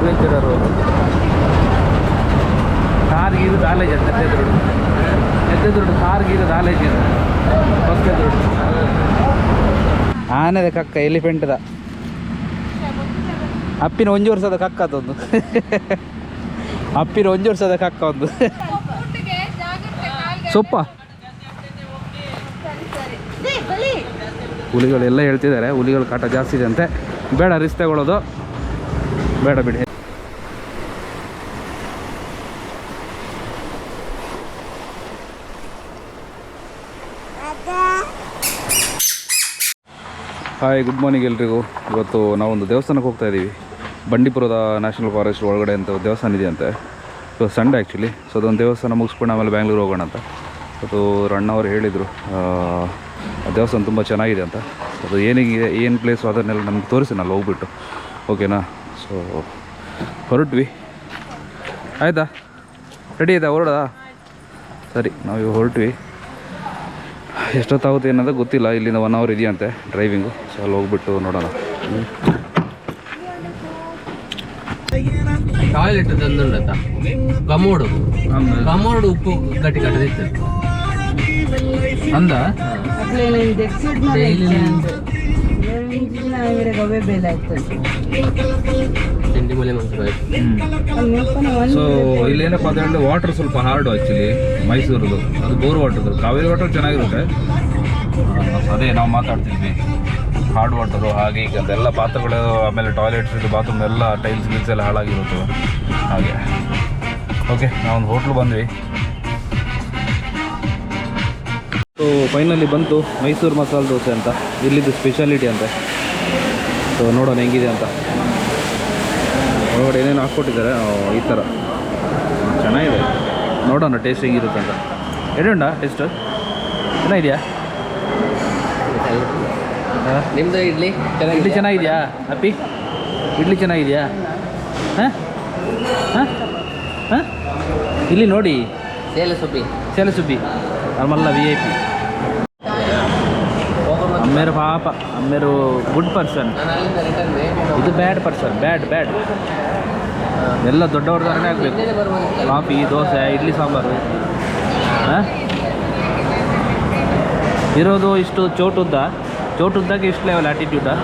ವೆಂಚರರು ಕಾರ್ಗೀರು college ಅಂತ ಎದ್ದೆದುರುಡು ಕಾರ್ಗೀರು college first ಎದುರುಡು ಆನೆದ ಕಕ್ಕ ಎಲಿಫೆಂಟ್ದ ಅಪ್ಪಿನ 1 ವರ್ಷದ ಕಕ್ಕ ಅದೊಂದು ಅಪ್ಪಿನ 1 ವರ್ಷದ ಕಕ್ಕ ಒಂದು ಸೊಪ್ಪ ಹುಲಿಗಳೆಲ್ಲ ಹೇಳ್ತಿದ್ದಾರೆ ಹುಲಿಗಳ ಕಾಟ ಜಾಸ್ತಿ ಇದೆ ಅಂತೆ ಬೇಡ ರಿಸ್ಕ್ ತಗೊಳ್ಳೋದು ಬೇಡ ಬಿಡಿ. ಹಾಯ್ ಗುಡ್ ಮಾರ್ನಿಂಗ್ ಎಲ್ರಿಗೂ. ಇವತ್ತು ನಾವೊಂದು ದೇವಸ್ಥಾನಕ್ಕೆ ಹೋಗ್ತಾ ಇದ್ದೀವಿ. ಬಂಡೀಪುರದ ನ್ಯಾಷನಲ್ ಫಾರೆಸ್ಟ್ ಒಳಗಡೆ ಅಂತ ದೇವಸ್ಥಾನ ಇದೆಯಂತೆ. ಇವತ್ತು ಸಂಡೇ ಆ್ಯಕ್ಚುಲಿ. ಸೊ ಅದೊಂದು ದೇವಸ್ಥಾನ ಮುಗಿಸ್ಕೊಂಡು ಆಮೇಲೆ ಬ್ಯಾಂಗ್ಳೂರು ಹೋಗೋಣ ಅಂತ. ಅದು ಅಣ್ಣವ್ರು ಹೇಳಿದರು ಆ ದೇವಸ್ಥಾನ ತುಂಬ ಚೆನ್ನಾಗಿದೆ ಅಂತ. ಅದು ಏನಿಗೆ ಏನು ಪ್ಲೇಸು ಅದನ್ನೆಲ್ಲ ನಮ್ಗೆ ತೋರಿಸಿ ಅಲ್ಲಿ ಹೋಗ್ಬಿಟ್ಟು ಓಕೆನಾ. ಸೊ ಹೊರಟ್ವಿ. ಆಯಿತಾ, ರೆಡಿ ಆಯಿತಾ, ಹೊರಡಾ? ಸರಿ, ನಾವು ಹೊರಟ್ವಿ. ಎಷ್ಟೊತ್ತಾಗುತ್ತೆ ಅನ್ನೋದು ಗೊತ್ತಿಲ್ಲ. ಇಲ್ಲಿಂದ 1 ಅವರ್ ಇದೆಯಂತೆ ಡ್ರೈವಿಂಗು. ಸೊ ಅಲ್ಲಿ ಹೋಗ್ಬಿಟ್ಟು ನೋಡೋಣ. ಟಾಯ್ಲೆಟ್ ತಂದುಂಡತ ಕಮೋಡು ಉಪ್ಪು ಗಟ್ಟಿ ಕಟ್ಟದಿತ್ತು ಅಂದ ಸೊ ಇಲ್ಲೇನಪ್ಪ ಅಂದರೆ ವಾಟರ್ ಸ್ವಲ್ಪ ಹಾರ್ಡು ಆ್ಯಕ್ಚುಲಿ ಮೈಸೂರದು. ಅದು ಬೋರ್ ವಾಟರ್ದು. ಕಾವೇರಿ ವಾಟರ್ ಚೆನ್ನಾಗಿರುತ್ತೆ. ಅದೇ ನಾವು ಮಾತಾಡ್ತಿದ್ವಿ ಹಾರ್ಡ್ ವಾಟರು ಹಾಗೆ ಈಗ ಅದೆಲ್ಲ ಪಾತ್ರೆಗಳು ಆಮೇಲೆ ಟಾಯ್ಲೆಟ್ಸ್ ಇದು ಬಾತ್ರೂಮ್ ಎಲ್ಲ ಟೈಲ್ಸ್ ಗಿಲ್ಸ್ ಎಲ್ಲ ಹಾಳಾಗಿರುತ್ತೆ ಹಾಗೆ. ಓಕೆ, ನಾವೊಂದು ಹೋಟ್ಲು ಬಂದ್ವಿ. ಸೊ ಫೈನಲಿ ಬಂತು ಮೈಸೂರು ಮಸಾಲೆ ದೋಸೆ ಅಂತ. ಇಲ್ಲಿದ್ದು ಸ್ಪೆಷಾಲಿಟಿ ಅಂತೆ. ಸೊ ನೋಡೋಣ ಹೆಂಗಿದೆ ಅಂತ. ಒಳಗಡೆ ಏನೇನು ಹಾಕ್ಕೊಟ್ಟಿದ್ದಾರೆ ಈ ಥರ ಚೆನ್ನಾಗಿದೆ. ನೋಡೋಣ ಟೇಸ್ಟ್ ಹೆಂಗಿರುತ್ತೆ ಅಂತ. ಎಡುಂಡ ಟೇಸ್ಟ್ ಚೆನ್ನಾಗಿದೆಯಾ? ನಿಮ್ಮದು ಇಡ್ಲಿ ಚೆನ್ನಾಗಿದೆಯಾ ಅಪ್ಪಿ? ಇಡ್ಲಿ ಚೆನ್ನಾಗಿದೆಯಾ? ಹಾಂ ಹಾಂ ಹಾಂ ಇಲ್ಲಿ ನೋಡಿ ಸೇಲೆ ಸುಬ್ಬಿ ನಮ್ಮಲ್ಲ VIP. ಅಮ್ಮೇರು ಪಾಪ, ಅಮ್ಮೇರು ಗುಡ್ ಪರ್ಸನ್. ಇದು ಬ್ಯಾಡ್ ಪರ್ಸನ್, ಬ್ಯಾಡ್ ಎಲ್ಲ ದೊಡ್ಡವ್ರ ಥರನೇ ಆಗಬೇಕು. ಕಾಫಿ, ದೋಸೆ, ಇಡ್ಲಿ, ಸಾಂಬಾರು ಹಾಂ ಇರೋದು ಇಷ್ಟು ಚೋಟುದ್ದಾಗೆ ಇಷ್ಟು ಲೆವೆಲ್ ಆ್ಯಟಿಟ್ಯೂಡಾ?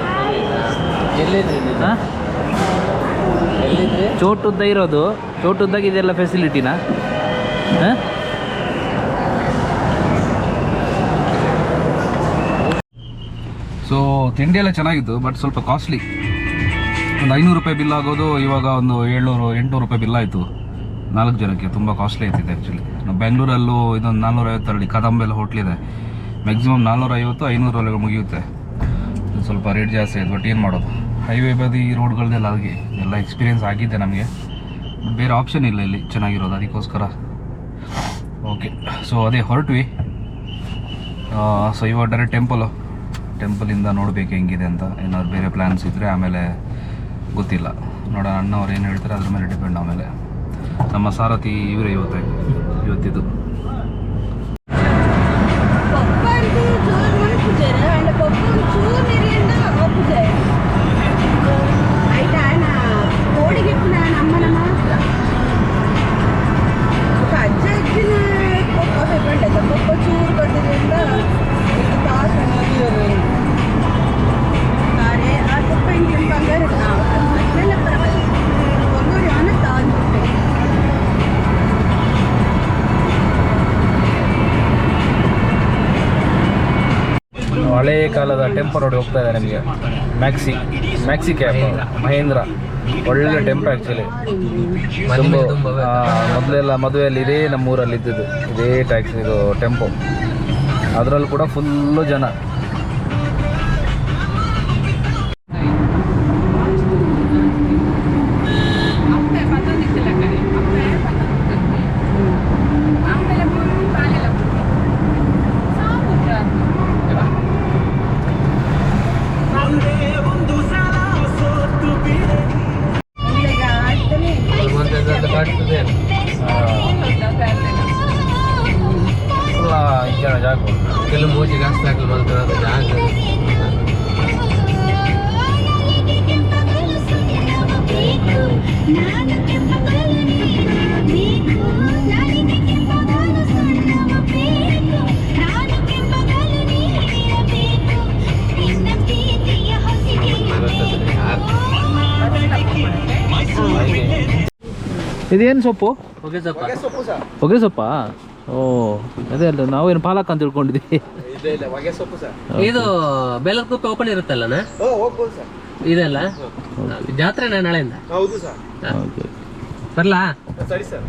ಹಾಂ ಚೋಟುದ್ದ ಇರೋದು, ಚೋಟುದ್ದಾಗೆ ಇದೆಲ್ಲ ಫೆಸಿಲಿಟಿನಾ? ಹಾಂ ಸೊ ತಿಂಡಿ ಎಲ್ಲ ಚೆನ್ನಾಗಿತ್ತು, ಬಟ್ ಸ್ವಲ್ಪ ಕಾಸ್ಟ್ಲಿ. ಒಂದು 500 ರೂಪಾಯಿ ಬಿಲ್ ಆಗೋದು ಇವಾಗ ಒಂದು 700-800 ರೂಪಾಯಿ ಬಿಲ್ ಆಯಿತು 4 ಜನಕ್ಕೆ. ತುಂಬ ಕಾಸ್ಟ್ಲಿ ಆಯ್ತಿದೆ ಆ್ಯಕ್ಚುಲಿ. ನಾವು ಬೆಂಗಳೂರಲ್ಲೂ ಇದೊಂದು 450 ಕದಂಬೆಲ್ಲ ಹೋಟ್ಲಿದೆ. ಮ್ಯಾಕ್ಸಿಮಮ್ 450-500 ಮುಗಿಯುತ್ತೆ. ಸ್ವಲ್ಪ ರೇಟ್ ಜಾಸ್ತಿ ಆಯಿತು. ಬಟ್ ಏನು ಮಾಡೋದು, ಹೈವೇ ಬದಿ ರೋಡ್ಗಳದೆಲ್ಲ ಹಾಗೆ ಎಲ್ಲ ಎಕ್ಸ್ಪೀರಿಯೆನ್ಸ್ ಆಗಿದ್ದೆ ನಮಗೆ. ಬೇರೆ ಆಪ್ಷನ್ ಇಲ್ಲ ಇಲ್ಲಿ ಚೆನ್ನಾಗಿರೋದು, ಅದಕ್ಕೋಸ್ಕರ ಓಕೆ. ಸೊ ಅದೇ ಹೊರಟ್ವಿ. ಸೊ ಇವಾಗ ಡೈರೆಕ್ಟ್ ಟೆಂಪಲಿಂದ ನೋಡಬೇಕು ಹೆಂಗಿದೆ ಅಂತ. ಏನಾದ್ರು ಬೇರೆ ಪ್ಲ್ಯಾನ್ಸ್ ಇದ್ದರೆ ಆಮೇಲೆ ಗೊತ್ತಿಲ್ಲ, ನೋಡೋಣ. ಅಣ್ಣವ್ರು ಏನು ಹೇಳ್ತಾರೆ ಅದ್ರ ಮೇಲೆ ಡಿಪೆಂಡ್. ಆಮೇಲೆ ನಮ್ಮ ಸಾರಥಿ ಇವರೇ ಇವತ್ತಿದ್ದು. ಹಳೇ ಕಾಲದ ಟೆಂಪೋ ನೋಡಿ ಹೋಗ್ತಾ ಇದೆ ನಮಗೆ. ಮ್ಯಾಕ್ಸಿ ಕ್ಯಾಬ್ ಮಹೇಂದ್ರ, ಒಳ್ಳೆ ಟೆಂಪೋ ಆ್ಯಕ್ಚುಲಿ. ಮೊದಲೆಲ್ಲ ಮದುವೆಯಲ್ಲಿ ಇದೇ ನಮ್ಮೂರಲ್ಲಿ ಇದ್ದಿದ್ದು ಇದೇ ಟ್ಯಾಕ್ಸಿ, ಇದು ಟೆಂಪೋ. ಅದರಲ್ಲೂ ಕೂಡ ಫುಲ್ಲು ಜನ. ಕೆಲವು ಮೂಜಿ ಗಾಸ್ತಾಗಲು ಮಾಡ್ತಾರೆ. ಇದೇನು ಸೊಪ್ಪು? ಹೊಗೆ ಸೊಪ್ಪ. ಹೊಗೆ ಸೊಪ್ಪಾ? ಓ ಅದೇ ಅಲ್ಲ, ನಾವೇನು ಪಾಲಕ್ ಅಂತ ತಿಳ್ಕೊಂಡಿದ್ವಿ. ಇದು ಬೇಲದ ಕುಪ್ಪೆ ಓಪನ್ ಇರುತ್ತಲ್ಲಣ್ಣ ಇದೆಲ್ಲ ಜಾತ್ರೆನಾ ನಾಳೆಯಿಂದ? ಹೌದು ಸರ್. ಓಕೆ, ಬರ್ಲಾ? ಸರಿ ಸರ್.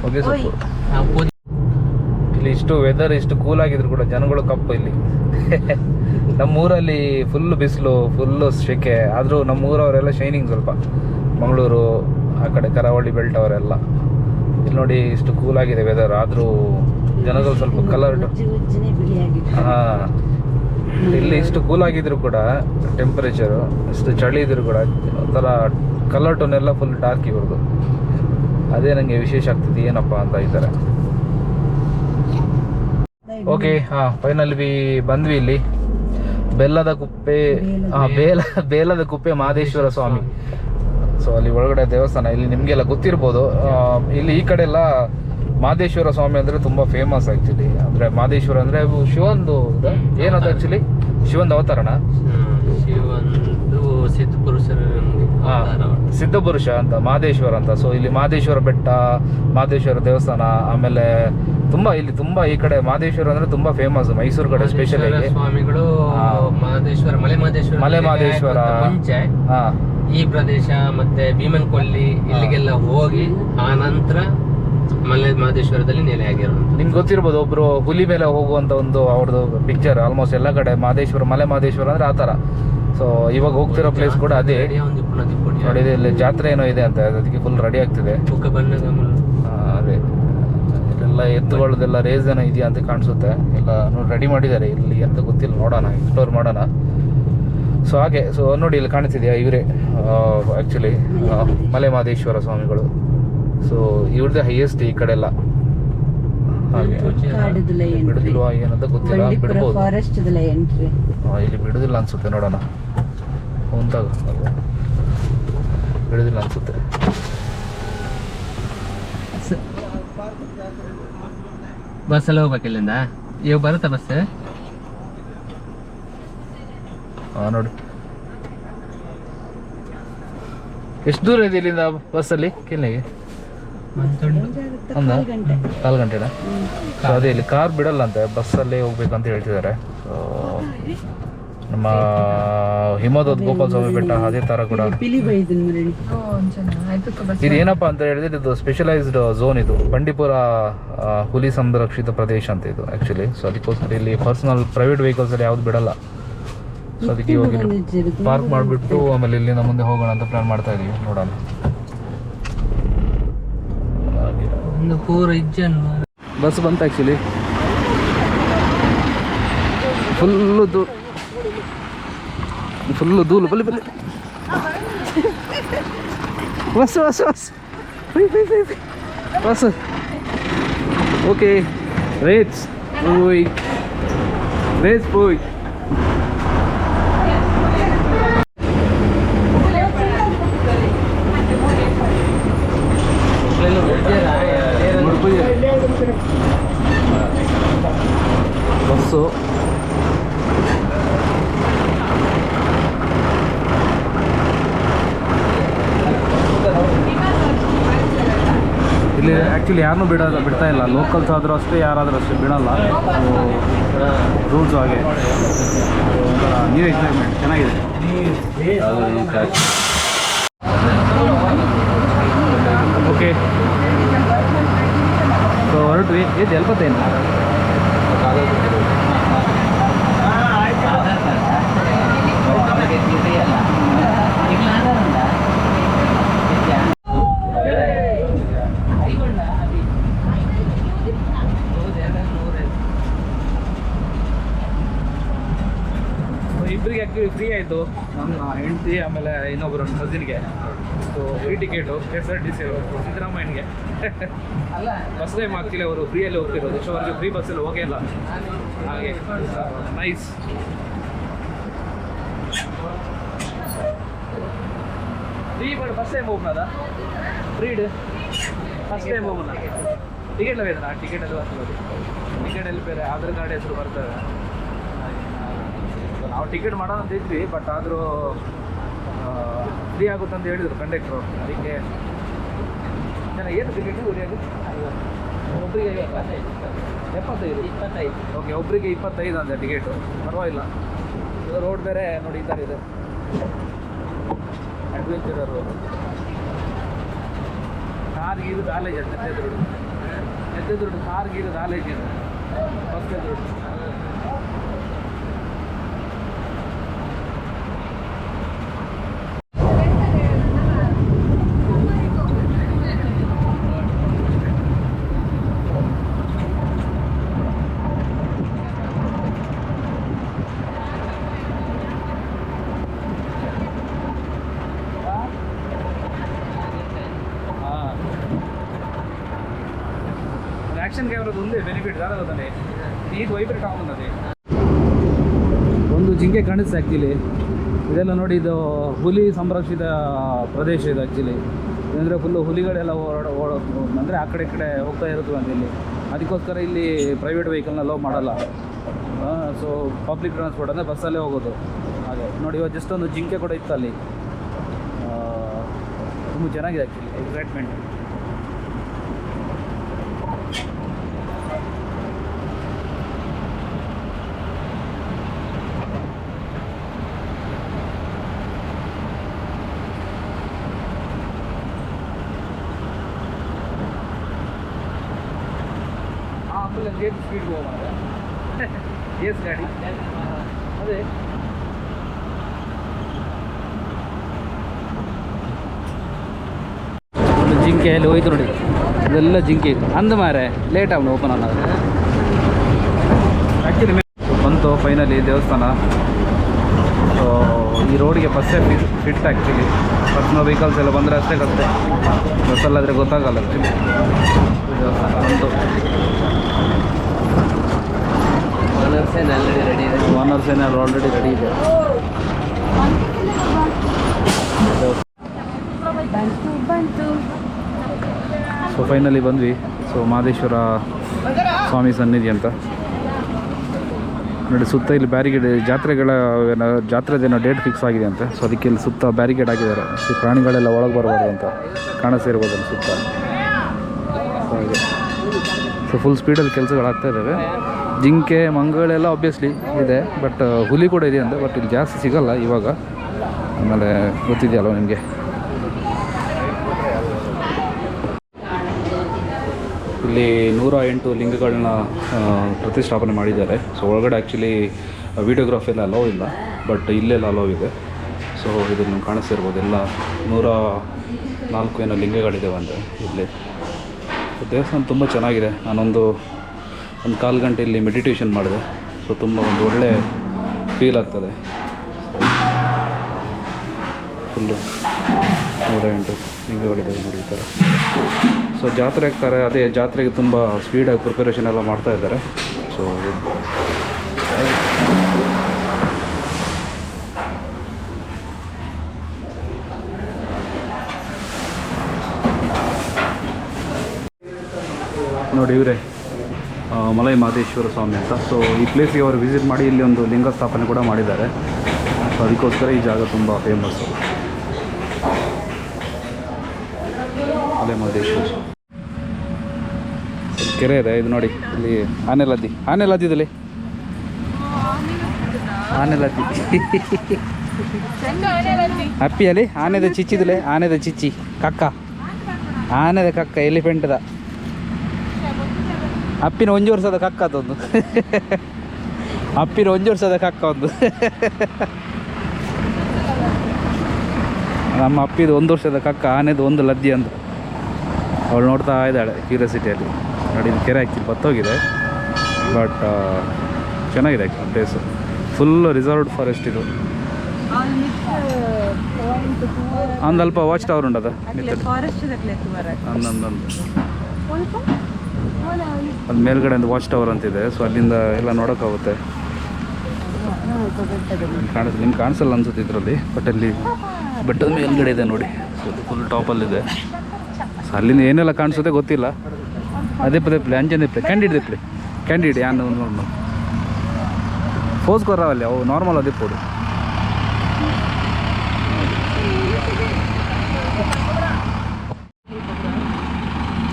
ಹೊಗೆ ಸೊಪ್ಪು. ಇಲ್ಲಿ ಇಷ್ಟು ವೆದರ್ ಇಷ್ಟು ಕೂಲ್ ಆಗಿದ್ರು ಕೂಡ ಜನಗಳು ಕಪ್ಪು ಇಲ್ಲಿ. ನಮ್ಮೂರಲ್ಲಿ ಫುಲ್ ಬಿಸಿಲು, ಫುಲ್ಲು ಸೆಕೆ, ಆದರೂ ನಮ್ಮೂರವರೆಲ್ಲ ಶೈನಿಂಗ್ ಸ್ವಲ್ಪ. ಮಂಗಳೂರು ಆ ಕಡೆ ಕರಾವಳಿ ಬೆಲ್ಟ್ ಅವರೆಲ್ಲ ಇಲ್ಲಿ ನೋಡಿ ಇಷ್ಟು ಕೂಲ್ ಆಗಿದೆ ವೆದರ್, ಆದರೂ ಜನಗಳು ಸ್ವಲ್ಪ ಕಲರ್ಡ್. ಹಾಂ, ಇಲ್ಲಿ ಇಷ್ಟು ಕೂಲ್ ಆಗಿದ್ರು ಕೂಡ ಟೆಂಪರೇಚರು, ಇಷ್ಟು ಚಳಿ ಇದ್ರು ಕೂಡ ಒಂಥರ ಕಲರ್ ಟೋನ್ ಎಲ್ಲ ಫುಲ್ ಡಾರ್ಕ್ ಇರೋದು. ಅದೇ ನನಗೆ ವಿಶೇಷ ಆಗ್ತದೆ, ಏನಪ್ಪ ಅಂತ ಇದ್ದಾರೆ. ಓಕೆ, ಹಾಂ, ಫೈನಲ್ ಬಂದ್ವಿ ಇಲ್ಲಿ ಬೆಲ್ಲದ ಕುಪ್ಪೆ. ಬೇಲದ ಕುಪ್ಪೆ ಮಹದೇಶ್ವರ ಸ್ವಾಮಿ. ಸೊ ಅಲ್ಲಿ ಒಳಗಡೆ ದೇವಸ್ಥಾನ, ಇಲ್ಲಿ ನಿಮಗೆಲ್ಲ ಗೊತ್ತಿರ್ಬೋದು. ಇಲ್ಲಿ ಈ ಕಡೆ ಎಲ್ಲ ಮಹದೇಶ್ವರ ಸ್ವಾಮಿ ಅಂದರೆ ತುಂಬ ಫೇಮಸ್ ಆ್ಯಕ್ಚುಲಿ. ಅಂದರೆ ಮಹದೇಶ್ವರ ಅಂದರೆ ಶಿವಂದು ಏನದು ಆ್ಯಕ್ಚುಲಿ? ಶಿವಂದು ಅವತಾರಣ, ಶಿವಂದು ಸಿದ್ಧಪುರುಷ ಅಂತ ಮಹದೇಶ್ವರ ಅಂತ. ಸೊ ಇಲ್ಲಿ ಮಹದೇಶ್ವರ ಬೆಟ್ಟ, ಮಹದೇಶ್ವರ ದೇವಸ್ಥಾನ, ಆಮೇಲೆ ಇಲ್ಲಿ ತುಂಬಾ ಈ ಕಡೆ ಮಹದೇಶ್ವರ ಅಂದ್ರೆ ತುಂಬಾ ಫೇಮಸ್, ಮೈಸೂರು ಕಡೆ ಸ್ಪೆಷಲ್ ಆಗಿ ಸ್ವಾಮಿಗಳು. ಮಹದೇಶ್ವರ, ಮಲೆ ಮಹದೇಶ್ವರ ಮುಂಚೆ ಈ ಪ್ರದೇಶ ಮತ್ತೆ ಭೀಮನ್ ಕೊಲ್ಲಿ ಇಲ್ಲಿಗೆಲ್ಲ ಹೋಗಿ ಆ ನಂತರ ಮಲೆ ಮಹದೇಶ್ವರದಲ್ಲಿ ನೆಲೆ ಆಗಿರೋದು. ನಿಮ್ಗೆ ಗೊತ್ತಿರ್ಬೋದು, ಒಬ್ರು ಹುಲಿ ಮೇಲೆ ಹೋಗುವಂತ ಒಂದು ಅವ್ರದ್ದು ಪಿಕ್ಚರ್ ಆಲ್ಮೋಸ್ಟ್ ಎಲ್ಲ ಕಡೆ ಮಹದೇಶ್ವರ, ಮಲೆ ಮಹದೇಶ್ವರ ಅಂದ್ರೆ ಆ ತರ. ಸೊ ಇವಾಗ ಹೋಗ್ತಿರೋ ಪ್ಲೇಸ್ ಕೂಡ ಅದೇ ನೋಡಿ. ಇಲ್ಲಿ ಜಾತ್ರೆ ಏನೋ ಇದೆ ಅಂತ, ಅದಕ್ಕೆ ಫುಲ್ ರೆಡಿ ಆಗ್ತಿದೆ. ಅದೇ ಇಲ್ಲೆಲ್ಲ ಎತ್ತುಗಳದೆಲ್ಲ ರೇಸ್ ಏನೋ ಇದೆಯಾ ಅಂತ ಕಾಣಿಸುತ್ತೆ. ಎಲ್ಲ ನೋಡಿ ರೆಡಿ ಮಾಡಿದ್ದಾರೆ. ಇಲ್ಲಿ ಅಂತ ಗೊತ್ತಿಲ್ಲ, ನೋಡೋಣ, ಎಕ್ಸ್ಪ್ಲೋರ್ ಮಾಡೋಣ. ಸೊ ಹಾಗೆ, ಸೊ ನೋಡಿ ಇಲ್ಲಿ ಕಾಣಿಸ್ತಿದೆಯಾ, ಇವರೇ ಆ್ಯಕ್ಚುಲಿ ಮಲೆ ಮಹದೇಶ್ವರ ಸ್ವಾಮಿಗಳು. ಸೊ ಇವ್ರದ್ದೇ ಹೈಯೆಸ್ಟ್ ಈ ಕಡೆ ಎಲ್ಲ. ಹಾಗೆ ಬಿಡುದಿಲ್ವಾ ಏನಂತ ಗೊತ್ತಿಲ್ಲ, ಬಿಡ್ಬೋದು. ಇಲ್ಲಿ ಬಿಡುದಿಲ್ಲ ಅನ್ಸುತ್ತೆ, ನೋಡೋಣ. ಹೊಂದಾಗ ಬಿಡುದಿಲ್ಲ ಅನ್ಸುತ್ತೆ. ಬಸ್ಸಲ್ಲಿ ಹೋಗ್ಬೇಕು ಇಲ್ಲಿಂದ. ಇವಾಗ ಬರುತ್ತಾ ಬಸ್? ನೋಡಿ ಎಷ್ಟು ದೂರ ಇದೆ ಇಲ್ಲಿಂದ ಬಸ್ಸಲ್ಲಿ ಕೆಲ್ನೆಗೆ? ಒಂದು 4 ಗಂಟೆನಾ? ಸೊ ಅದೇ ಇಲ್ಲಿ ಕಾರ್ ಬಿಡಲ್ಲ ಅಂತೆ, ಬಸ್ಸಲ್ಲೇ ಹೋಗ್ಬೇಕಂತ ಹೇಳ್ತಿದ್ದಾರೆ. ಸೊ ನಮ್ಮ ಹಿಮದೋದ್ ಗೋಪಾಲ ಸ್ವಾಮಿ ಬೆಟ್ಟ ಅದೇ ಥರ ಕೂಡ. ಇದು ಏನಪ್ಪ ಅಂತ ಹೇಳಿದ್ರೆ, ಇದು ಸ್ಪೆಷಲೈಸ್ಡ್ ಝೋನ್, ಇದು ಬಂಡೀಪುರ ಹುಲಿ ಸಂರಕ್ಷಿತ ಪ್ರದೇಶ ಅಂತ ಇದು ಆ್ಯಕ್ಚುಲಿ. ಸೊ ಅದಕ್ಕೋಸ್ಕರ ಇಲ್ಲಿ ಪರ್ಸನಲ್ ಪ್ರೈವೇಟ್ ವೆಹಿಕಲ್ಸಲ್ಲಿ ಯಾವ್ದು ಬಿಡಲ್ಲ. ಸೊ ಅದಕ್ಕೆ ಹೋಗಿ ಪಾರ್ಕ್ ಮಾಡಿಬಿಟ್ಟು ಆಮೇಲೆ ಇಲ್ಲಿಂದ ಮುಂದೆ ಹೋಗೋಣ ಅಂತ ಪ್ಲಾನ್ ಮಾಡ್ತಾ ಇದೀವಿ, ನೋಡೋಣ. ಬಸ್ ಬಂತು ಆ್ಯಕ್ಚುಲಿ, ಫುಲ್ಲು ಧೂಳು. ಬಲ್ಲಿ ಬಸ್ ಓಕೆ. ರೇಟ್ಸ್ ಪೋಯ್. ಬಸ್ಸು ಇಲ್ಲಿ ಆ್ಯಕ್ಚುಲಿ ಯಾರನ್ನೂ ಬಿಡ್ತಾ ಇಲ್ಲ. ಲೋಕಲ್ಸ್ ಆದರೂ ಅಷ್ಟೇ, ಯಾರಾದರೂ ಅಷ್ಟೇ ಬಿಡಲ್ಲ. ರೂಲ್ಸ್ ಹಾಗೆ. ಒಂಥರ ನ್ಯೂ ಎಕ್ಸೈಟ್ಮೆಂಟ್, ಚೆನ್ನಾಗಿದೆ. ಓಕೆ, ಸೊ ಹೊರಟ್ವಿ. ಇದು ಎಲ್ಪತ್ತೇನು ಇಬ್ಬರಿಗೆ ಆ್ಯಕ್ಚುಲಿ ಫ್ರೀ ಆಯಿತು. ನನ್ನ ಹೆಂಡತಿ ಆಮೇಲೆ ಇನ್ನೊಬ್ಬರು ನನ್ನ ಕಸಿನ್ಗೆ. ಸೊ ಫ್ರೀ ಟಿಕೆಟು KSRTC ಸಿದ್ದರಾಮಯ್ಯನಿಗೆ. ಫಸ್ಟ್ ಟೈಮ್ ಆ್ಯಕ್ಚುಲಿ ಅವರು ಫ್ರೀಯಲ್ಲಿ ಹೋಗ್ತಿರೋದು. ಸೊ ಅವ್ರಿಗೆ ಫ್ರೀ ಬಸ್ಸಲ್ಲಿ ಹೋಗಿಲ್ಲ. ಹಾಗೆ nice. Free but first time ಹೋಗ್ನದ ಫ್ರೀಡ್ ಫಸ್ಟ್ ಟೈಮ್ ಹೋಗೋಣ. ಟಿಕೆಟ್ ಬೇಡ, ಟಿಕೆಟಲ್ಲಿ ಬರ್ತಿರೋದು. ಟಿಕೆಟಲ್ಲಿ ಬೇರೆ ಆಧಾರ್ ಕಾರ್ಡ್ ಹೆಸರು ಬರ್ತವೆ. ನಾವು ಟಿಕೆಟ್ ಮಾಡೋಣ ಅಂತ ಇದ್ವಿ, ಬಟ್ ಆದರೂ ಫ್ರೀ ಆಗುತ್ತೆ ಅಂತ ಹೇಳಿದರು ಕಂಡಕ್ಟ್ರು. ಅದಕ್ಕೆ ಜನ ಏನು ಟಿಕೆಟ್ ಉರಿಯೋದು ಒಬ್ಬರಿಗೆ 25 ಓಕೆ, ಒಬ್ಬರಿಗೆ 25 ಅಂತೆ ಟಿಕೆಟು, ಪರವಾಗಿಲ್ಲ. ರೋಡ್ ಬೇರೆ ನೋಡಿ ಈ ಥರ ಇದೆ, ಅಡ್ವೆಂಚರರು. ಕಾರ್ಗೀರು ಕಾಲೇಜ್ ಅಂತ ಎದ್ದೆದುರ್ಡು ಕಾರ್ಗೀರು ಕಾಲೇಜ್ ಇದೆ ಫಸ್ಟ್ ಎದುರುಡು. యాక్షన్ కెమెరా ఉంది ಬೆನಿಫಿಟ್ ದಾರ ಗೊತ್ತಾನೆ ಈಗ ವೈಬ್ರೇಟ್ ಆಗುತ್ತದೆ. ಒಂದು ಜಿಂಕೆ ಕಾಣಿಸ್ತು ಆ್ಯಕ್ಚುಲಿ. ಇದೆಲ್ಲ ನೋಡಿ, ಇದು ಹುಲಿ ಸಂರಕ್ಷಿತ ಪ್ರದೇಶ ಇದು ಆ್ಯಕ್ಚುಲಿ. ಅಂದರೆ ಫುಲ್ಲು ಹುಲಿಗಳೆಲ್ಲ ಅಂದರೆ ಆ ಕಡೆ ಈ ಕಡೆ ಹೋಗ್ತಾ ಇರುತ್ತೆ ಅಂತ ಇಲ್ಲಿ. ಅದಕ್ಕೋಸ್ಕರ ಇಲ್ಲಿ ಪ್ರೈವೇಟ್ ವೆಹಿಕಲ್ನ ಅಲೋ ಮಾಡಲ್ಲ. ಸೊ ಪಬ್ಲಿಕ್ ಟ್ರಾನ್ಸ್ಪೋರ್ಟ್ ಅಂದರೆ ಬಸ್ಸಲ್ಲೇ ಹೋಗೋದು. ಹಾಗೆ ನೋಡಿ, ಇವಾಗ ಜಸ್ಟ್ ಒಂದು ಜಿಂಕೆ ಕೂಡ ಇತ್ತು ಅಲ್ಲಿ. ತುಂಬ ಚೆನ್ನಾಗಿದೆ ಆ್ಯಕ್ಚುಲಿ, ಎಕ್ಸೈಟ್ಮೆಂಟ್. ಗೇಟ್ ಸ್ಪೀಡ್ ಹೋಗೋಣ. ಎಸ್ ಗಾಡಿ ಅದೇ ಒಂದು ಜಿಂಕೆ ಅಲ್ಲಿ ಹೋಯ್ತು ನೋಡಿ, ಇದೆಲ್ಲ ಜಿಂಕೆ ಅಂದ ಮಾರೆ ಲೇಟ್ ಆಗೋಣ ಓಪನ್ ಅನ್ನೋದು. ಆ್ಯಕ್ಚುಲಿ ಬಂತು ಫೈನಲಿ ದೇವಸ್ಥಾನ. ಸೊ ಈ ರೋಡಿಗೆ ಬಸ್ಸೇ ಫಿಟ್ ಆ್ಯಕ್ಚುಲಿ. ಪರ್ಸನಲ್ ವೆಹಿಕಲ್ಸ್ ಎಲ್ಲ ಬಂದರೆ ಅಷ್ಟೇ ಕತ್ತೆ, ಬಸ್ಸಲ್ಲಾದರೆ ಗೊತ್ತಾಗಲ್ಲ ಆ್ಯಕ್ಚುಲಿ. ದೇವಸ್ಥಾನ ಬಂತು. ವಾನರ್ ಸೇನೆ ಆಲ್ರೆಡಿ ರೆಡಿ ಇದೆ. ಸೊ ಫೈನಲಿ ಬಂದ್ವಿ. ಸೊ ಮಹದೇಶ್ವರ ಸ್ವಾಮಿ ಸನ್ನಿಧಿ ಅಂತ ನೋಡಿ. ಸುತ್ತ ಇಲ್ಲಿ ಬ್ಯಾರಿಗೇಡ್, ಜಾತ್ರೆದೇನೋ ಡೇಟ್ ಫಿಕ್ಸ್ ಆಗಿದೆ ಅಂತೆ. ಸೊ ಅದಕ್ಕೆ ಇಲ್ಲಿ ಸುತ್ತ ಬ್ಯಾರಿಗೇಡ್ ಹಾಕಿದ್ದಾರೆ. ಸೊ ಪ್ರಾಣಿಗಳೆಲ್ಲ ಒಳಗೆ ಬರಬಾರ್ದು ಅಂತ ಕಾಣಿಸ್ತಿರ್ಬೋದು ಅಲ್ಲಿ ಸುತ್ತ. ಸೊ ಹಾಗೆ ಸೊ ಫುಲ್ ಸ್ಪೀಡಲ್ಲಿ ಕೆಲಸಗಳಾಗ್ತಾ ಇದ್ದಾವೆ. ಜಿಂಕೆ ಮಂಗಳೆಲ್ಲ ಆಬ್ವಿಯಸ್ಲಿ ಇದೆ, ಬಟ್ ಹುಲಿ ಕೂಡ ಇದೆ ಅಂತೆ. ಬಟ್ ಇಲ್ಲಿ ಜಾಸ್ತಿ ಸಿಗಲ್ಲ ಇವಾಗ. ಆಮೇಲೆ ಗೊತ್ತಿದೆಯಲ್ಲ ನಿಮಗೆ. ಇಲ್ಲಿ 108 ಲಿಂಗಗಳನ್ನ ಪ್ರತಿಷ್ಠಾಪನೆ ಮಾಡಿದ್ದಾರೆ. ಸೊ ಒಳಗಡೆ ಆ್ಯಕ್ಚುಲಿ ವೀಡಿಯೋಗ್ರಾಫಿ ಎಲ್ಲ ಅಲೋ ಇಲ್ಲ, ಬಟ್ ಇಲ್ಲೆಲ್ಲ ಅಲೋ ಇದೆ. ಸೊ ಇದನ್ನು ಕಾಣಿಸ್ತಿರ್ಬೋದು, ಎಲ್ಲ 104 ಏನೋ ಲಿಂಗಗಳಿದ್ದಾವೆ ಅಂದರೆ ಇಲ್ಲಿ. ದೇವಸ್ಥಾನ ತುಂಬ ಚೆನ್ನಾಗಿದೆ. ನಾನೊಂದು 1/4 ಗಂಟೆ ಇಲ್ಲಿ ಮೆಡಿಟೇಷನ್ ಮಾಡಿದೆ. ಸೊ ತುಂಬ ಒಂದು ಒಳ್ಳೆ ಫೀಲ್ ಆಗ್ತದೆ. ಫುಲ್ಲು 108 ಲಿಂಗಗಳಿದೆ ನೋಡಿ ಈ ಥರ. ಸೊ ಜಾತ್ರೆ ಆಗ್ತಾರೆ, ಅದೇ ಜಾತ್ರೆಗೆ ತುಂಬ ಸ್ಪೀಡಾಗಿ ಪ್ರಿಪರೇಷನ್ ಎಲ್ಲ ಮಾಡ್ತಾ ಇದ್ದಾರೆ. ಸೊ ನೋಡಿ ಇವರೇ ಮಲೈ ಮಹದೇಶ್ವರ ಸ್ವಾಮಿ ಅಂತ. ಸೊ ಈ ಪ್ಲೇಸ್ಗೆ ಅವರು ವಿಸಿಟ್ ಮಾಡಿ ಇಲ್ಲಿ ಒಂದು ಲಿಂಗ ಸ್ಥಾಪನೆ ಕೂಡ ಮಾಡಿದ್ದಾರೆ. ಸೊ ಅದಕ್ಕೋಸ್ಕರ ಈ ಜಾಗ ತುಂಬ ಫೇಮಸ್ಸು, ಮಲೈ ಮಹದೇಶ್ವರ. ಕೆರೆ ಇದೆ ಇದು ನೋಡಿ. ಇಲ್ಲಿ ಆನೆಲದ್ದಿದಲ್ಲಿ ಆನೆಲದ್ದಿ ಅಪ್ಪಿಯಲ್ಲಿ ಆನೆದ ಚಿಚ್ಚಿದಲೆ, ಆನೆದ ಚಿಚ್ಚಿ ಕಕ್ಕ, ಆನೆದ ಕಕ್ಕ, ಎಲಿಫೆಂಟ್ದ ಅಪ್ಪಿನ 1 ವರ್ಷದ ಕಕ್ಕ ಅದೊಂದು. ಅಪ್ಪಿನ 1 ವರ್ಷದ ಕಕ್ಕ ಒಂದು. ನಮ್ಮ ಅಪ್ಪಿದು 1 ವರ್ಷದ ಕಕ್ಕ, ಆನೆದು 1 ಲದ್ದಿ ಅಂತ. ಅವಳು ನೋಡ್ತಾ ಇದ್ದಾಳೆ ಕ್ಯೂರಿಯಾಸಿಟಿಯಲ್ಲಿ. ನೋಡಿ ಇದು ಕೆರೆ ಆ್ಯಕ್ಚುಲಿ ಬತ್ತೋಗಿದೆ, ಬಟ್ ಚೆನ್ನಾಗಿದೆ actually place. Full reserved forest ಇದು. ಒಂದು ಅಲ್ಪ ವಾಚ್ ಟವರ್ ಉಂಟದ ಅಲ್ಲಿ ಮೇಲ್ಗಡೆ ಒಂದು ವಾಚ್ ಟವರ್ ಅಂತಿದೆ. ಸೊ ಅಲ್ಲಿಂದ ಎಲ್ಲ ನೋಡೋಕ್ಕಾಗುತ್ತೆ. ನಿಮ್ಗೆ ಕಾಣಿಸಲ್ಲ ಅನ್ಸುತ್ತೆ ಇದರಲ್ಲಿ, ಬಟ್ ಅಲ್ಲಿ ಬೆಟ್ಟದ ಮೇಲ್ಗಡೆ ಇದೆ ನೋಡಿ. So full ಟಾಪಲ್ಲಿದೆ. ಸೊ ಅಲ್ಲಿಂದ ಏನೆಲ್ಲ ಕಾಣಿಸುತ್ತೆ ಗೊತ್ತಿಲ್ಲ. ಅದೇ ಪದೇ play Anjan play candid play candid ಯಾನ್ ನಾರ್ಮಲ್ ಫೋಸ್ ಕೊರಾವಲ್ಲಿ ಅವು ನಾರ್ಮಲ್ ಅದೇ ಪೋಡು.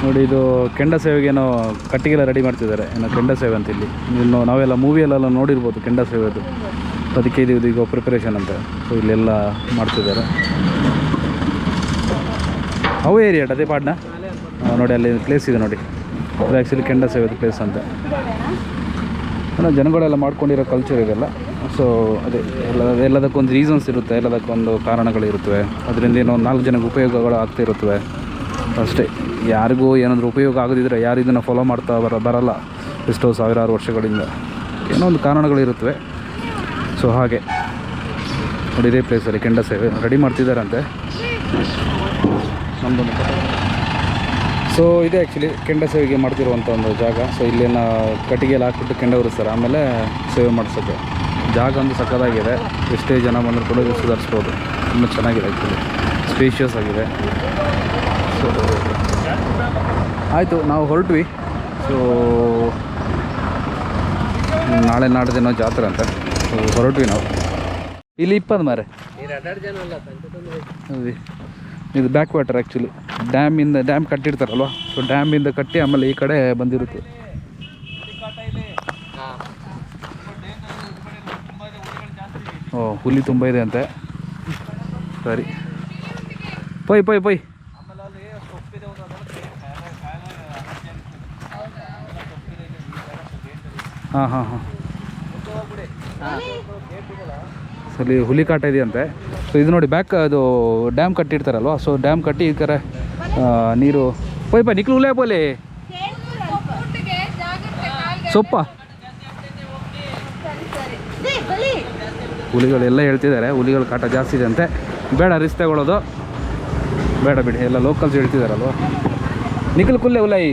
ನೋಡಿ ಇದು ಕೆಂಡ ಸೇವೆಗೇನೋ ಕಟ್ಟಿಗೆಲ್ಲ ರೆಡಿ ಮಾಡ್ತಿದ್ದಾರೆ, ಏನೋ ಕೆಂಡ ಸೇವೆ ಅಂತ ಇಲ್ಲಿ ಇನ್ನು ನಾವೆಲ್ಲ ಮೂವಿಯಲ್ಲೆಲ್ಲ ನೋಡಿರ್ಬೋದು ಕೆಂಡ ಸೇವೆದು. ಅದಕ್ಕೆ ಇದು ಈಗ ಪ್ರಿಪರೇಷನ್ ಅಂತ. ಸೊ ಇಲ್ಲೆಲ್ಲ ಮಾಡ್ತಿದ್ದಾರೆ. ಅವು ಏರಿಯಾ ಅದೇ ಪಾಡ್ನ ನೋಡಿ ಅಲ್ಲಿ ಪ್ಲೇಸ್ ಇದೆ ನೋಡಿ, ಅದು ಆ್ಯಕ್ಚುಲಿ ಕೆಂಡ ಸೇವೆದು ಪ್ಲೇಸ್ ಅಂತ. ಜನಗಳೆಲ್ಲ ಮಾಡ್ಕೊಂಡಿರೋ ಕಲ್ಚರ್ ಇದೆಲ್ಲ. ಸೊ ಅದೇ ಎಲ್ಲದಕ್ಕೊಂದು ರೀಸನ್ಸ್ ಇರುತ್ತೆ, ಎಲ್ಲದಕ್ಕೊಂದು ಕಾರಣಗಳಿರುತ್ತವೆ. ಅದರಿಂದ ಏನೋ 4 ಜನಕ್ಕೆ ಉಪಯೋಗಗಳು ಆಗ್ತಿರುತ್ತವೆ ಅಷ್ಟೇ. ಯಾರಿಗೂ ಏನಾದರೂ ಉಪಯೋಗ ಆಗದಿದ್ದರೆ ಯಾರು ಇದನ್ನು ಫಾಲೋ ಮಾಡ್ತಾ ಬರಲ್ಲ ಎಷ್ಟೋ ಸಾವಿರಾರು ವರ್ಷಗಳಿಂದ. ಏನೋ ಒಂದು ಕಾರಣಗಳಿರುತ್ತವೆ. ಸೊ ಹಾಗೆ ನೋಡಿ ಇದೇ ಪ್ಲೇಸಲ್ಲಿ ಕೆಂಡ ಸೇವೆ ರೆಡಿ ಮಾಡ್ತಿದ್ದಾರಂತೆ ನಮ್ಮದೊಂದು. ಸೊ ಇದೇ ಆ್ಯಕ್ಚುಲಿ ಕೆಂಡ ಸೇವೆಗೆ ಮಾಡ್ತಿರುವಂಥ ಒಂದು ಜಾಗ. ಸೊ ಇಲ್ಲೇನ ಕಟ್ಟಿಗೆಯಲ್ಲಿ ಹಾಕ್ಬಿಟ್ಟು ಕೆಂಡ ಉರಿಸ್ತಾರೆ, ಆಮೇಲೆ ಸೇವೆ ಮಾಡಿಸೋಕ್ಕೆ. ಜಾಗ ಒಂದು ಸಕ್ಕತ್ತಾಗಿದೆ, ಎಷ್ಟೇ ಜನ ಬಂದರೂ ಕೂಡ ಸುಧಾರಿಸ್ಬೋದು. ತುಂಬ ಚೆನ್ನಾಗಿದೆ ಆ್ಯಕ್ಚುಲಿ, ಸ್ಪೇಷಿಯಸ್ ಆಗಿದೆ. ಸೊ ಆಯಿತು, ನಾವು ಹೊರಟ್ವಿ. ಸೊ ನಾಳೆ ನಾಡ್ದಿನೋ ಜಾತ್ರೆ ಅಂತ. ಸೊ ಹೊರಟ್ವಿ ನಾವು. ಇಲ್ಲಿ 20 ಮಾರೆ ಇದು ಬ್ಯಾಕ್ ವಾಟರ್ ಆ್ಯಕ್ಚುಲಿ. ಡ್ಯಾಮ್ ಕಟ್ಟಿರ್ತಾರಲ್ವ, ಸೊ ಡ್ಯಾಮಿಂದ ಕಟ್ಟಿ ಆಮೇಲೆ ಈ ಕಡೆ ಬಂದಿರುತ್ತೆ. ಓ ಹುಲಿ ತುಂಬ ಇದೆ ಅಂತೆ. ಸರಿ ಪೊಯ್ ಪೊಯ್ ಪೊಯ್. ಹಾಂ ಹಾಂ ಹಾಂ ಸರಿ, ಹುಲಿ ಕಾಟ ಇದೆಯಂತೆ. ಸೊ ಇದು ನೋಡಿ ಬ್ಯಾಕ್ ಅದು ಡ್ಯಾಮ್ ಕಟ್ಟಿರ್ತಾರಲ್ವ, ಸೊ ಡ್ಯಾಮ್ ಕಟ್ಟಿ ಈ ಕಡೆ ನೀರು ಪೊಯ್ ಪೊಯ್ ನಿಕ್ಲು ಹುಲೇ ಬೋಲೆ ಸೊಪ್ಪ. ಹುಲಿಗಳೆಲ್ಲ ಹೇಳ್ತಿದ್ದಾರೆ ಹುಲಿಗಳ ಕಾಟ ಜಾಸ್ತಿ ಇದೆ ಅಂತೆ, ಬೇಡ ರಿಸ್ಕ್ ತಗೊಳ್ಳೋದು ಬೇಡ ಬಿಡಿ, ಎಲ್ಲ ಲೋಕಲ್ಸ್ ಹೇಳ್ತಿದ್ದಾರಲ್ವ. ನಿಖಲ್ ಕುಲ್ಲೆ ಹುಲೈ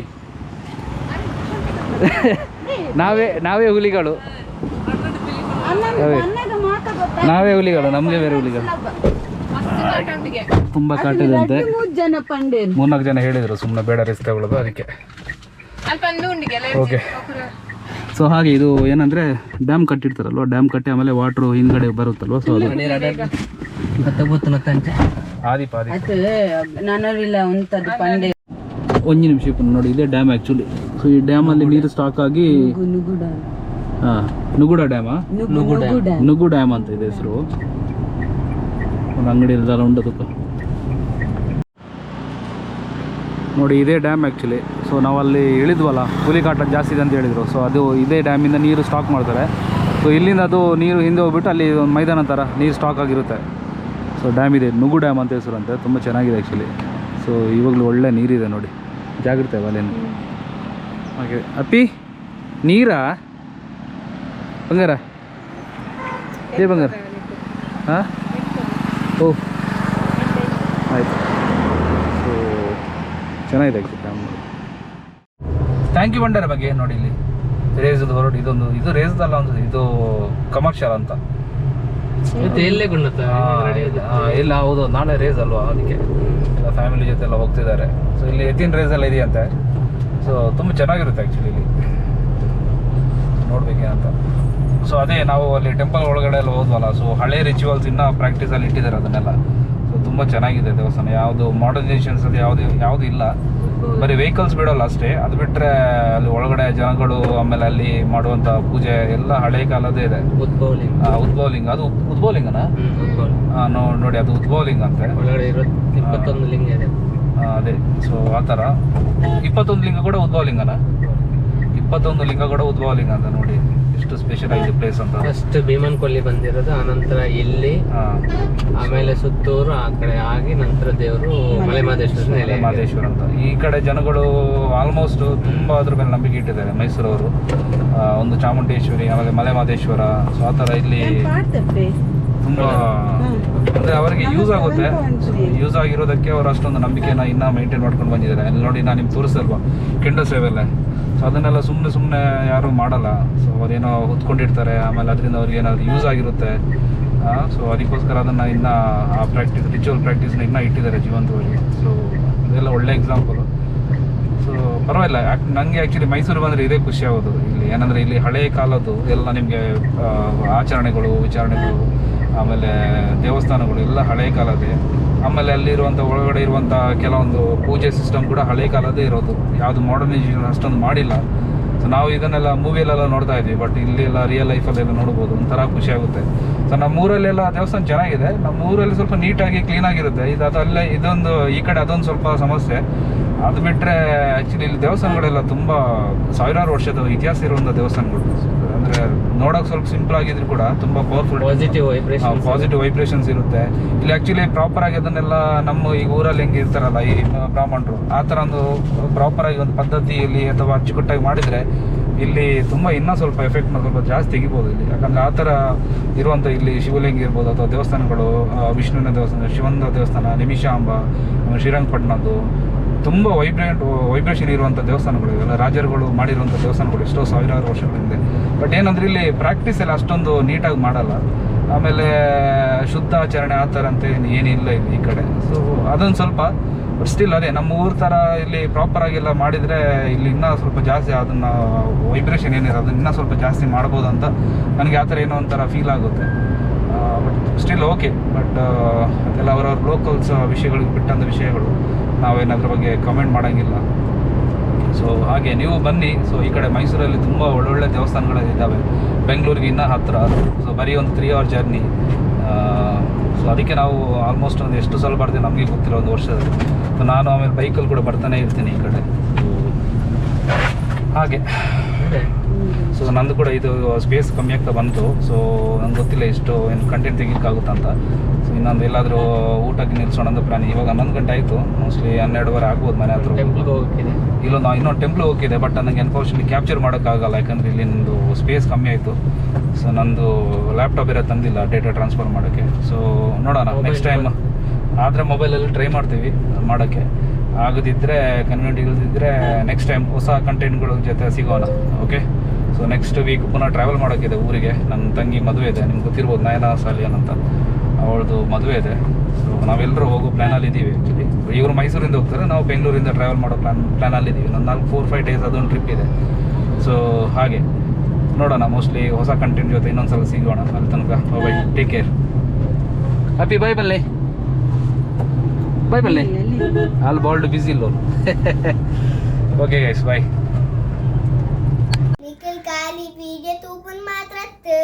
ನಾವೇ ಹುಲಿಗಳು, ನಾವೇ ಹುಲಿಗಳು, ನಮಗೆ ಬೇರೆ ಹುಲಿಗಳು. ತುಂಬ ಕಾಟ ಇದೆ ಅಂತೆ. 3-4 ಜನ ಹೇಳಿದರು ಸುಮ್ಮನೆ ಬೇಡ ರಿಸ್ಕ್ ತಗೊಳ್ಳೋದು, ಅದಕ್ಕೆ. ಓಕೆ. ಸೊ ಹಾಗೆ ಇದು ಏನಂದರೆ ಡ್ಯಾಮ್ ಕಟ್ಟಿರ್ತಾರಲ್ವ, ಡ್ಯಾಮ್ ಕಟ್ಟಿ ಆಮೇಲೆ ವಾಟ್ರು ಹಿಂದ್ಗಡೆ ಬರುತ್ತಲ್ವ. ಸೊ ಅದು ಒಂದು ನಿಮಿಷ ನೋಡಿ, ಇದೇ ಡ್ಯಾಮ್ ಆ್ಯಕ್ಚುಲಿ. ಸೊ ಈ ಡ್ಯಾಮಲ್ಲಿ ನೀರು ಸ್ಟಾಕ್ ಆಗಿ ಹಾಂ ನುಗುಡ ಡ್ಯಾಮಾ ನುಗು ಡ್ಯಾಮ್ ಅಂತ ಇದೆ ಹೆಸರು. ಒಂದು ಅಂಗಡಿ ಎಲ್ಲ ಉಂಟದಕ್ಕ ನೋಡಿ, ಇದೇ ಡ್ಯಾಮ್ ಆ್ಯಕ್ಚುಲಿ. ಸೊ ನಾವಲ್ಲಿ ಇಳಿದ್ವಲ್ಲ, ಹುಲಿ ಕಾಟ ಜಾಸ್ತಿ ಇದೆ ಅಂತ ಹೇಳಿದರು. ಸೊ ಅದು ಇದೇ ಡ್ಯಾಮಿಂದ ನೀರು ಸ್ಟಾಕ್ ಮಾಡ್ತಾರೆ. ಸೊ ಇಲ್ಲಿಂದ ಅದು ನೀರು ಹಿಂದೆ ಹೋಗ್ಬಿಟ್ಟು ಅಲ್ಲಿ ಒಂದು ಮೈದಾನ ಥರ ನೀರು ಸ್ಟಾಕ್ ಆಗಿರುತ್ತೆ. ಸೊ ಡ್ಯಾಮ್ ಇದೆ, ನುಗು ಡ್ಯಾಮ್ ಅಂತ ಹೆಸರು ಅಂತೆ. ತುಂಬ ಚೆನ್ನಾಗಿದೆ ಆ್ಯಕ್ಚುಲಿ. ಸೊ ಇವಾಗಲೂ ಒಳ್ಳೆ ನೀರಿದೆ ನೋಡಿ, ಜಾಗ್ರತೆ ಅಲ್ಲೇನು. ಹಾಗೆ ಅಪ್ಪಿ ನೀರಾ ಬಂಗಾರ ಏ ಬಂಗಾರ ಹಾಂ ಓ ಆಯಿತು. ಸೊ ಚೆನ್ನಾಗಿದೆ ಆ್ಯಕ್ಚುಲಿ ಡ್ಯಾಮ್. ಥ್ಯಾಂಕ್ ಯು ಬಂಡರ ಬಗ್ಗೆ ನೋಡಿ, ಇಲ್ಲಿ ರೇಸ್ದು ಹೊರಟು ಇದು ರೇಸ್ದಲ್ಲ ಒಂದು ಇದು ಕಮರ್ಷಿಯಲ್ ಅಂತ ಇಲ್ಲ. ಹೌದು, ನಾಳೆ ರೇಸ್ ಅಲ್ವಾ, ಅದಕ್ಕೆ ಎಲ್ಲ ಫ್ಯಾಮಿಲಿ ಜೊತೆ ಎಲ್ಲ ಹೋಗ್ತಿದ್ದಾರೆ. ಸೊ ಇಲ್ಲಿ ಎತ್ತಿನ ರೇಸ್ ಎಲ್ಲ ಇದೆಯಂತೆ. ಸೊ ತುಂಬ ಚೆನ್ನಾಗಿರುತ್ತೆ ಆ್ಯಕ್ಚುಲಿ ಇಲ್ಲಿ ನೋಡ್ಬೇಕೇನಂತ. ಸೊ ಅದೇ ನಾವು ಅಲ್ಲಿ ಟೆಂಪಲ್ ಒಳಗಡೆ ಎಲ್ಲ ಹೋದ್ವಲ್ಲ, ಸೊ ಹಳೆ ರಿಚುವಲ್ಸ್ ಇನ್ನೂ ಪ್ರಾಕ್ಟೀಸಲ್ಲಿ ಇಟ್ಟಿದ್ದಾರೆ ಅದನ್ನೆಲ್ಲ. ಸೊ ತುಂಬ ಚೆನ್ನಾಗಿದೆ ದೇವಸ್ಥಾನ. ಯಾವುದು ಮಾಡರ್ನೈಸೇಷನ್ಸ್ ಅದು ಯಾವುದು ಇಲ್ಲ, ಬರೀ ವೆಹಿಕಲ್ಸ್ ಬಿಡೋಲ್ಲ ಅಷ್ಟೇ. ಅದು ಬಿಟ್ಟರೆ ಅಲ್ಲಿ ಒಳಗಡೆ ಜನಗಳು, ಆಮೇಲೆ ಅಲ್ಲಿ ಮಾಡುವಂಥ ಪೂಜೆ ಎಲ್ಲ ಹಳೆ ಕಾಲದೇ ಇದೆ. ಉದ್ಭವಲಿಂಗ ಅದು ಉದ್ಭವಲಿಂಗನಾ? ನೋಡಿ ಅದು ಉದ್ಭವಲಿಂಗ ಅಂತೆ. 21 ಲಿಂಗ ಇದೆ ಅದೇ. ಸೊ ಆ ಥರ 21 ಲಿಂಗ ಕೂಡ ಉದ್ಭವಲಿಂಗನ? 21 ಲಿಂಗ ಕೂಡ ಉದ್ಭವಲಿಂಗ ಅಂತ ನೋಡಿ, ಎಷ್ಟು ಸ್ಪೆಷಲ್ ಆಗಿದೆ ಪ್ಲೇಸ್ ಅಂತ. ಫಸ್ಟ್ ಭೀಮನ್ ಕೊಲ್ಲಿ ಬಂದಿರೋದು, ಆನಂತರ ಇಲ್ಲಿ, ಆಮೇಲೆ ಸುತ್ತೂರು ಆ ಕಡೆ ಆಗಿ ನಂತರ ದೇವರು ಮಲೆಮಹದೇಶ್ವರ ಅಂತ. ಈ ಕಡೆ ಜನಗಳು ಆಲ್ಮೋಸ್ಟ್ ತುಂಬ ಅದ್ರ ಮೇಲೆ ನಂಬಿಕೆ ಇಟ್ಟಿದ್ದಾರೆ. ಮೈಸೂರವರು ಒಂದು ಚಾಮುಂಡೇಶ್ವರಿ, ಆಮೇಲೆ ಮಲೆಮಹದೇಶ್ವರ. ಸೊ ಆ ಥರ ಇಲ್ಲಿ ತುಂಬ ಅಂದರೆ ಅವರಿಗೆ ಯೂಸ್ ಆಗುತ್ತೆ. ಯೂಸ್ ಆಗಿರೋದಕ್ಕೆ ಅವರು ಅಷ್ಟೊಂದು ನಂಬಿಕೆನ ಇನ್ನೂ ಮೇಂಟೈನ್ ಮಾಡ್ಕೊಂಡು ಬಂದಿದ್ದಾರೆ. ಅಲ್ಲಿ ನೋಡಿ, ನಾನು ನಿಮ್ಗೆ ತೋರಿಸಲ್ವಾ ಕೆಂಡ ಸೇವೆಲ್ಲ. ಸೊ ಅದನ್ನೆಲ್ಲ ಸುಮ್ಮನೆ ಯಾರೂ ಮಾಡಲ್ಲ. ಸೊ ಅವರೇನೋ ಹೊತ್ಕೊಂಡಿರ್ತಾರೆ, ಆಮೇಲೆ ಅದರಿಂದ ಅವ್ರಿಗೆ ಏನಾದ್ರು ಯೂಸ್ ಆಗಿರುತ್ತೆ. ಸೊ ಅದಕ್ಕೋಸ್ಕರ ಅದನ್ನು ಇನ್ನೂ ಆ ರಿಚುವಲ್ ಪ್ರಾಕ್ಟೀಸ್ನ ಇನ್ನೂ ಇಟ್ಟಿದ್ದಾರೆ ಜೀವಂತವಾಗಿ. ಸೊ ಇದೆಲ್ಲ ಒಳ್ಳೆ ಎಕ್ಸಾಂಪಲು. ಸೊ ಪರವಾಗಿಲ್ಲ. ನನಗೆ ಆ್ಯಕ್ಚುಲಿ ಮೈಸೂರು ಬಂದರೆ ಇದೇ ಖುಷಿ ಆಗೋದು. ಇಲ್ಲಿ ಏನಂದರೆ ಇಲ್ಲಿ ಹಳೆಯ ಕಾಲದ್ದು ಎಲ್ಲ ನಿಮಗೆ ಆಚರಣೆಗಳು, ವಿಚಾರಣೆಗಳು, ಆಮೇಲೆ ದೇವಸ್ಥಾನಗಳು ಎಲ್ಲ ಹಳೆ ಕಾಲದೇ. ಆಮೇಲೆ ಅಲ್ಲಿರುವಂಥ ಒಳಗಡೆ ಇರುವಂಥ ಕೆಲವೊಂದು ಪೂಜೆ ಸಿಸ್ಟಮ್ ಕೂಡ ಹಳೆ ಕಾಲದೇ ಇರೋದು, ಯಾವುದು ಮಾಡರ್ನೈಸೇಷನ್ ಅಷ್ಟೊಂದು ಮಾಡಿಲ್ಲ. ಸೊ ನಾವು ಇದನ್ನೆಲ್ಲ ಮೂವಿಯಲ್ಲೆಲ್ಲ ನೋಡ್ತಾ ಇದ್ವಿ, ಬಟ್ ಇಲ್ಲೆಲ್ಲ ರಿಯಲ್ ಲೈಫಲ್ಲೆಲ್ಲ ನೋಡ್ಬೋದು, ಒಂಥರ ಖುಷಿ ಆಗುತ್ತೆ. ಸೊ ನಮ್ಮ ಊರಲ್ಲೆಲ್ಲ ದೇವಸ್ಥಾನ ಚೆನ್ನಾಗಿದೆ, ನಮ್ಮ ಊರಲ್ಲಿ ಸ್ವಲ್ಪ ನೀಟಾಗಿ ಕ್ಲೀನಾಗಿರುತ್ತೆ. ಅದಲ್ಲೇ ಇದೊಂದು ಈ ಕಡೆ ಅದೊಂದು ಸ್ವಲ್ಪ ಸಮಸ್ಯೆ. ಅದು ಬಿಟ್ಟರೆ ಆ್ಯಕ್ಚುಲಿ ಇಲ್ಲಿ ದೇವಸ್ಥಾನಗಳೆಲ್ಲ ತುಂಬ ಸಾವಿರಾರು ವರ್ಷದ ಇತಿಹಾಸ ಇರುವಂಥ ದೇವಸ್ಥಾನಗಳು. ಅಂದರೆ ನೋಡೋಕೆ ಸ್ವಲ್ಪ ಸಿಂಪಲ್ ಆಗಿದ್ರು ಕೂಡ ತುಂಬ ಪವರ್ಫುಲ್ ಪಾಸಿಟಿವ್ ವೈಬ್ರೇಷನ್ಸ್ ಇರುತ್ತೆ. ಇಲ್ಲಿ ಆ್ಯಕ್ಚುಲಿ ಪ್ರಾಪರಾಗಿ ಅದನ್ನೆಲ್ಲ ನಮ್ಮ ಈಗ ಊರಲ್ಲಿ ಹೆಂಗೆ ಇರ್ತಾರಲ್ಲ ಈ ಬ್ರಾಹ್ಮಣರು, ಆ ಥರ ಒಂದು ಪ್ರಾಪರಾಗಿ ಒಂದು ಪದ್ಧತಿಯಲ್ಲಿ ಅಥವಾ ಅಚ್ಚುಕಟ್ಟಾಗಿ ಮಾಡಿದರೆ ಇಲ್ಲಿ ತುಂಬ ಇನ್ನೂ ಸ್ವಲ್ಪ ಎಫೆಕ್ಟ್ನ ಸ್ವಲ್ಪ ಜಾಸ್ತಿ ತೆಗಿಬೋದು ಇಲ್ಲಿ. ಯಾಕಂದರೆ ಆ ಥರ ಇರುವಂಥ ಇಲ್ಲಿ ಶಿವಲಿಂಗ ಇರ್ಬೋದು ಅಥವಾ ದೇವಸ್ಥಾನಗಳು, ವಿಷ್ಣುವಿನ ದೇವಸ್ಥಾನ, ಶಿವನ ದೇವಸ್ಥಾನ, ನಿಮಿಷಾಂಬ, ಶ್ರೀರಂಗಪಟ್ಟಣದ್ದು ತುಂಬ ವೈಬ್ರೇಷನ್ ಇರುವಂಥ ದೇವಸ್ಥಾನಗಳು ಇವೆಲ್ಲ ರಾಜರುಗಳು ಮಾಡಿರುವಂಥ ದೇವಸ್ಥಾನಗಳು ಎಷ್ಟೋ ಸಾವಿರಾರು ವರ್ಷಗಳ ಹಿಂದೆ. ಬಟ್ ಏನಂದ್ರೆ ಇಲ್ಲಿ ಪ್ರಾಕ್ಟೀಸ್ ಎಲ್ಲ ಅಷ್ಟೊಂದು ನೀಟಾಗಿ ಮಾಡಲ್ಲ. ಆಮೇಲೆ ಶುದ್ಧ ಆಚರಣೆ ಆ ಥರ ಅಂತ ಏನಿಲ್ಲ ಇಲ್ಲಿ ಈ ಕಡೆ. ಸೊ ಅದೊಂದು ಸ್ವಲ್ಪ ಸ್ಟಿಲ್ ಅದೇ ನಮ್ಮ ಊರ ಥರ ಇಲ್ಲಿ ಪ್ರಾಪರಾಗೆಲ್ಲ ಮಾಡಿದರೆ ಇಲ್ಲಿ ಇನ್ನೂ ಸ್ವಲ್ಪ ಜಾಸ್ತಿ ಅದನ್ನು ವೈಬ್ರೇಷನ್ ಏನಿದೆ ಅದನ್ನ ಇನ್ನೂ ಸ್ವಲ್ಪ ಜಾಸ್ತಿ ಮಾಡ್ಬೋದು ಅಂತ ನನಗೆ ಆ ಥರ ಏನೋ ಒಂಥರ ಫೀಲ್ ಆಗುತ್ತೆ. But still okay. ಬಟ್ ಎಲ್ಲ ಅವರವ್ರ ಲೋಕಲ್ಸ್ ವಿಷಯಗಳಿಗೆ ಬಿಟ್ಟಂಥ ವಿಷಯಗಳು, ನಾವೇನದ್ರ ಬಗ್ಗೆ ಕಮೆಂಟ್ ಮಾಡೋಂಗಿಲ್ಲ. ಸೊ ಹಾಗೆ ನೀವು ಬನ್ನಿ. ಸೊ ಈ ಕಡೆ ಮೈಸೂರಲ್ಲಿ ತುಂಬ ಒಳ್ಳೊಳ್ಳೆ ದೇವಸ್ಥಾನಗಳಿದ್ದಾವೆ, ಬೆಂಗಳೂರಿಗೆ ಇನ್ನೂ ಹತ್ತಿರ. ಸೊ ಬರೀ ಒಂದು 3 hour ಜರ್ನಿ. ಸೊ ಅದಕ್ಕೆ ನಾವು ಆಲ್ಮೋಸ್ಟ್ ಒಂದು ಎಷ್ಟು ಸಲ ಬರ್ತೀವಿ ನಮಗೆ ಗೊತ್ತಿರೋ ಒಂದು ವರ್ಷದಲ್ಲಿ. ಸೊ ನಾನು ಆಮೇಲೆ ಬೈಕಲ್ಲಿ ಕೂಡ ಬರ್ತಾನೆ ಇರ್ತೀನಿ ಈ ಕಡೆ ಹಾಗೆ. ಸೊ ನಂದು ಕೂಡ ಇದು ಸ್ಪೇಸ್ ಕಮ್ಮಿ ಆಗ್ತಾ ಬಂತು. ಸೊ ನಂಗೆ ಗೊತ್ತಿಲ್ಲ ಎಷ್ಟು ಏನು ಕಂಟೆಂಟ್ ತೆಗಿಯೋಕ್ಕಾಗುತ್ತಂತ. ಸೊ ಇನ್ನೊಂದು ಎಲ್ಲಾದರೂ ಊಟಕ್ಕೆ ನಿಲ್ಸೋಣ ಅಂತ ಪ್ಲಾನ್. ಇವಾಗ 11 ಗಂಟೆ ಆಯಿತು, ಮೋಸ್ಟ್ಲಿ 12 ಆಗ್ಬೋದು ಮನೆ ಹತ್ರ. ಇಲ್ಲೊಂದು ಇನ್ನೊಂದು ಟೆಂಪ್ಲ್ ಹೋಗಿದ್ದೆ, ಬಟ್ ನನಗೆ ಅನ್ಫಾರ್ಚುನೇಟ್ಲಿ ಕ್ಯಾಪ್ಚರ್ ಮಾಡೋಕ್ಕಾಗಲ್ಲ, ಯಾಕಂದರೆ ಇಲ್ಲಿ ನಂದು ಸ್ಪೇಸ್ ಕಮ್ಮಿ ಆಯಿತು. ಸೊ ನಂದು ಲ್ಯಾಪ್ಟಾಪ್ ಬೇರೆ ತಂದಿಲ್ಲ ಡೇಟಾ ಟ್ರಾನ್ಸ್ಫರ್ ಮಾಡೋಕ್ಕೆ. ಸೊ ನೋಡೋಣ ನೆಕ್ಸ್ಟ್ ಟೈಮ್ ಆದರೆ ಮೊಬೈಲಲ್ಲಿ ಟ್ರೈ ಮಾಡ್ತೀವಿ ಮಾಡೋಕ್ಕೆ. ಆಗದಿದ್ದರೆ ಕನ್ವೀನಿಯಂಟ್ ಇಲ್ಲದಿದ್ದರೆ ನೆಕ್ಸ್ಟ್ ಟೈಮ್ ಹೊಸ ಕಂಟೆಂಟ್ಗಳ ಜೊತೆ ಸಿಗೋಣ. ಓಕೆ. ಸೊ ನೆಕ್ಸ್ಟ್ ವೀಕ್ ಪುನಃ ಟ್ರಾವೆಲ್ ಮಾಡೋಕ್ಕಿದೆ ಊರಿಗೆ. ನನ್ನ ತಂಗಿ ಮದುವೆ ಇದೆ, ನಿಮ್ಗೆ ಗೊತ್ತಿರ್ಬೋದು, ನಯನ ಸಾಲಿಯನ್ ಅಂತ, ಅವಳದು ಮದುವೆ ಇದೆ. ಸೊ ನಾವೆಲ್ಲರೂ ಹೋಗೋ ಪ್ಲ್ಯಾನಲ್ಲಿ ಇದ್ದೀವಿ. ಆ್ಯಕ್ಚುಲಿ ಇವರು ಮೈಸೂರಿಂದ ಹೋಗ್ತಾರೆ, ನಾವು ಬೆಂಗಳೂರಿಂದ ಟ್ರಾವೆಲ್ ಮಾಡೋ ಪ್ಲ್ಯಾನಲ್ಲಿ ಇದ್ದೀವಿ. ನನ್ನ 4-5 ಡೇಸ್ ಅದೊಂದು ಟ್ರಿಪ್ ಇದೆ. ಸೊ ಹಾಗೆ ನೋಡೋಣ, ಮೋಸ್ಟ್ಲಿ ಹೊಸ ಕಂಟೆಂಟ್ ಜೊತೆ ಇನ್ನೊಂದ್ಸಲ ಸಿಗೋಣ. ಅಲ್ಲಿ ತನಕ by, take care, happy. By ಬಲ್ಲೆ, ಬೈ ಬಲ್ಲೆ. ಆಲ್ ಬಾಲ್ಡ್ ಬಿಸಿ ಇಲ್ಲೋ. Okay guys, by. निकल काली वीडियो तू पण मात्र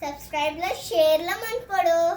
सबस्क्राईबला शेअरला मन पडो.